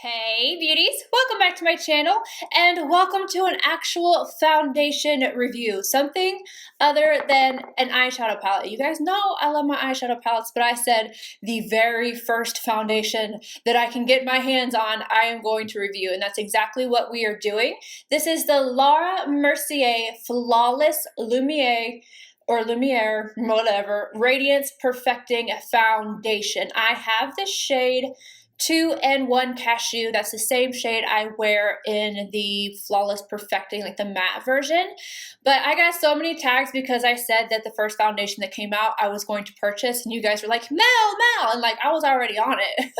Hey beauties, welcome back to my channel and welcome to an actual foundation review. Something other than an eyeshadow palette. You guys know I love my eyeshadow palettes, but I said the very first foundation that I can get my hands on, I am going to review, and that's exactly what we are doing. This is the Laura Mercier Flawless Lumiere, whatever, Radiance Perfecting Foundation. I have the shade 2N1 Cashew. That's the same shade I wear in the Flawless Perfecting, like the matte version. But I got so many tags because I said that the first foundation that came out I was going to purchase, and you guys were like, Mel, and like I was already on it.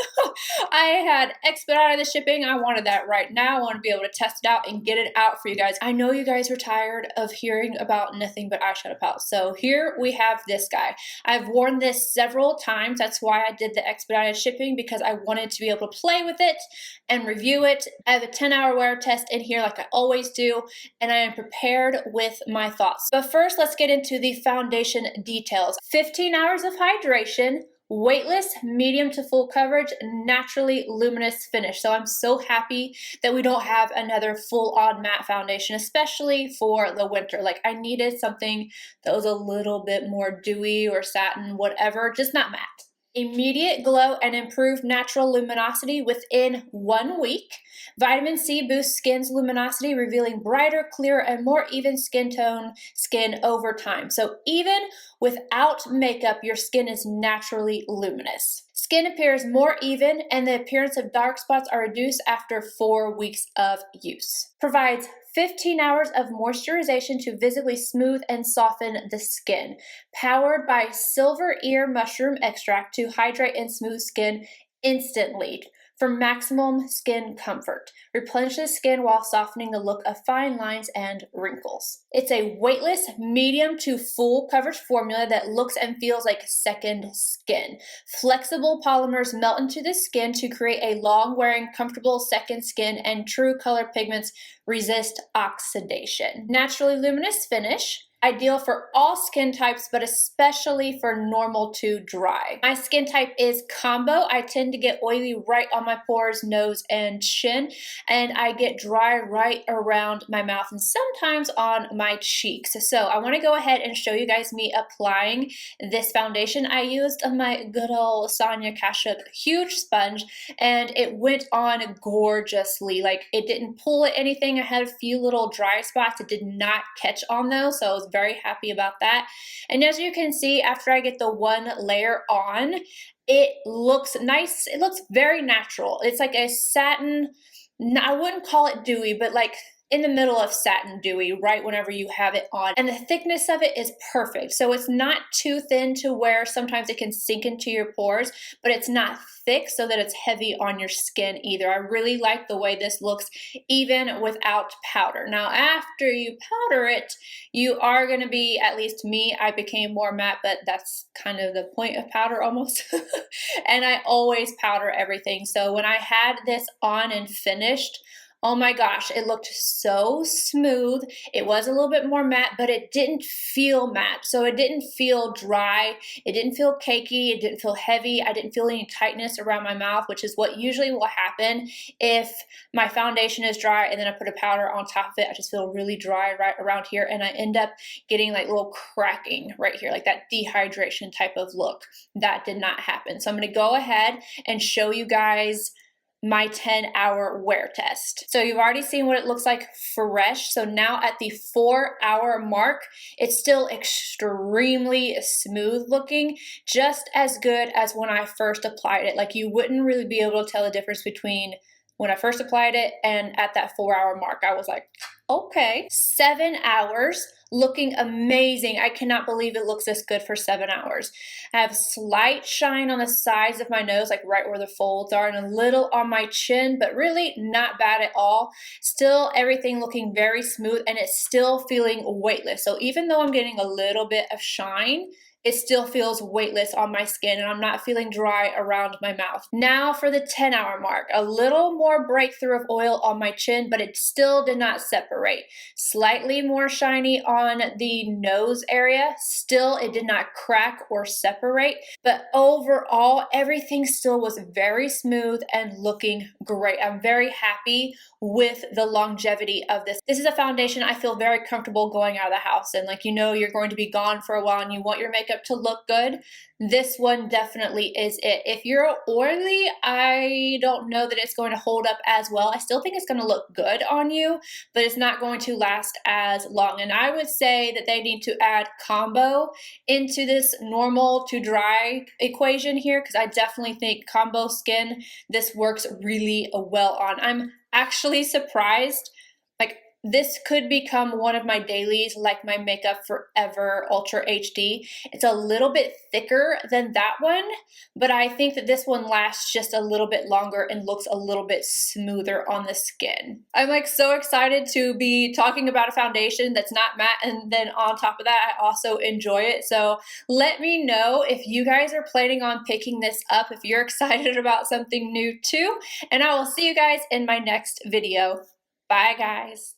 I had expedited the shipping. I wanted that right now. I want to be able to test it out and get it out for you guys. I know you guys were tired of hearing about nothing but eyeshadow palettes. So here we have this guy. I've worn this several times. That's why I did the expedited shipping, because I wanted to be able to play with it and review it. I have a 10-hour wear test in here like I always do, and I am prepared with my thoughts. But first, let's get into the foundation details. 15 hours of hydration, weightless, medium to full coverage, naturally luminous finish. So I'm so happy that we don't have another full-on matte foundation, especially for the winter. Like I needed something that was a little bit more dewy or satin, whatever, just not matte. Immediate glow and improved natural luminosity within 1 week. Vitamin C boosts skin's luminosity, revealing brighter, clearer, and more even skin tone over time. So even without makeup, your skin is naturally luminous. Skin appears more even, and the appearance of dark spots are reduced after 4 weeks of use. Provides 15 hours of moisturization to visibly smooth and soften the skin. Powered by silver ear mushroom extract to hydrate and smooth skin instantly for maximum skin comfort. Replenishes skin while softening the look of fine lines and wrinkles. It's a weightless, medium to full coverage formula that looks and feels like second skin. Flexible polymers melt into the skin to create a long-wearing, comfortable second skin, and true color pigments resist oxidation. Naturally luminous finish. Ideal for all skin types, but especially for normal to dry. My skin type is combo. I tend to get oily right on my pores, nose, and chin, and I get dry right around my mouth and sometimes on my cheeks. So I want to go ahead and show you guys me applying this foundation. I used my good old Sonia Kashuk huge sponge, and it went on gorgeously. Like it didn't pull at anything. I had a few little dry spots. It did not catch on those, so I was very happy about that. And as you can see, after I get the one layer on, it looks nice. It looks very natural. It's like a satin, I wouldn't call it dewy, but like in the middle of satin dewy right whenever you have it on. And the thickness of it is perfect. So it's not too thin to where sometimes it can sink into your pores, but it's not thick so that it's heavy on your skin either. I really like the way this looks even without powder. Now after you powder it, you are going to be, at least me, I became more matte, but that's kind of the point of powder almost. And I always powder everything. So when I had this on and finished, oh my gosh, it looked so smooth. It was a little bit more matte, but it didn't feel matte. So it didn't feel dry. It didn't feel cakey. It didn't feel heavy. I didn't feel any tightness around my mouth, which is what usually will happen if my foundation is dry and then I put a powder on top of it. I just feel really dry right around here, and I end up getting like little cracking right here, like that dehydration type of look. That did not happen. So I'm going to go ahead and show you guys my 10-hour wear test. So you've already seen what it looks like fresh. So now at the 4-hour mark, it's still extremely smooth looking, just as good as when I first applied it. Like you wouldn't really be able to tell the difference between when I first applied it and at that 4-hour mark. I was like, okay. 7 hours, looking amazing. I cannot believe it looks this good for 7 hours. I have slight shine on the sides of my nose, like right where the folds are, and a little on my chin, but really not bad at all. Still everything looking very smooth, and it's still feeling weightless. So even though I'm getting a little bit of shine, it still feels weightless on my skin and I'm not feeling dry around my mouth. Now for the 10-hour mark, a little more breakthrough of oil on my chin, but it still did not separate. Slightly more shiny on the nose area. Still, it did not crack or separate, but overall, everything still was very smooth and looking great. I'm very happy with the longevity of this. This is a foundation I feel very comfortable going out of the house in. Like, you know, you're going to be gone for a while and you want your makeup to look good. This one definitely is it. If you're oily, I don't know that it's going to hold up as well. I still think it's going to look good on you, but it's not going to last as long. And I would say that they need to add combo into this normal to dry equation here, because I definitely think combo skin, this works really well on. I'm actually surprised. Like, this could become one of my dailies, like my Makeup Forever Ultra HD. It's a little bit thicker than that one, but I think that this one lasts just a little bit longer and looks a little bit smoother on the skin. I'm like so excited to be talking about a foundation that's not matte, and then on top of that, I also enjoy it. So let me know if you guys are planning on picking this up, if you're excited about something new too, and I will see you guys in my next video. Bye, guys.